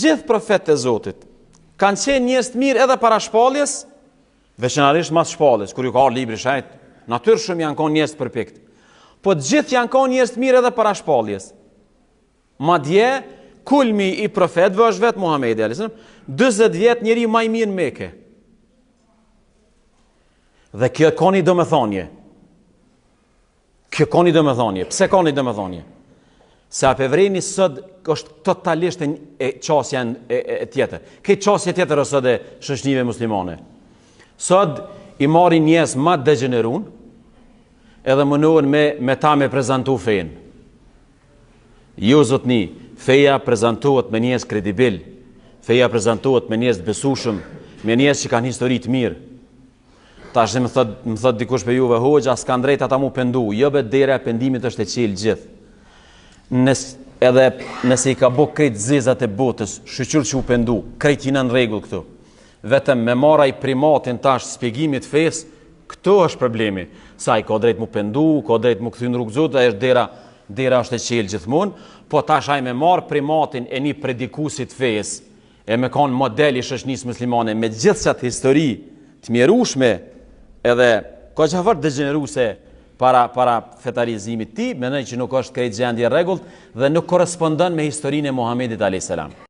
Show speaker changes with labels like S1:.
S1: gjithë profetët e Zotit kanë qenë njerëz të mirë edhe para shpalljes, veçanërisht mas shpalljes, kur ju ka libri shajt, natyrisht janë kanë njerëz të përpikt. Po të gjithë janë kanë njerëz të mirë edhe para shpalljes. Madje kulmi i profetëve është vetë Muhamedi alayhis salam, 40 vjet njeriu më i mirë në Mekë. Dhe kjo ka një domethënie. Kjo ka një domethënie. Pse ka një domethënie? Se apevreni sot është totalisht e qasja e tjetër. Këtë qasja tjetër është sot e shoqënive muslimane. Sot i marrin njerëz më degeneruar, edhe mënohen me ta me prezantu fejen. Jo zotni, feja prezantohet me njerëz kredibil, feja prezantohet me njerëz besueshëm, me njerëz që kanë histori të mirë. Tash më thot dikush për juve, hoxha s'kan drejt ata mu pendu, jo bet dera e pendimit është e qelë gjithë. Edhe nëse i ka bo krejt zezat e botës, shqyqyr që u pendu, krejt jina në regull këtu. Vetëm me mara i primatin tash spjegimit fes, këto është problemi. Sa i ka drejt mu pendu, ka drejt mu këthy në rrugë zotë, dera është e qelë gjithmonë, po tash ai me marë primatin e një predikusit fes, e me kanë modeli shoqënisë muslimane, me gjithë qatë histori të mjerushme, edhe ka qafar degeneruse para fetarizimit ti, menoj që nuk është krejt gjendje rregullt dhe nuk korespondon me historinë e Muhamedit alayhis salam.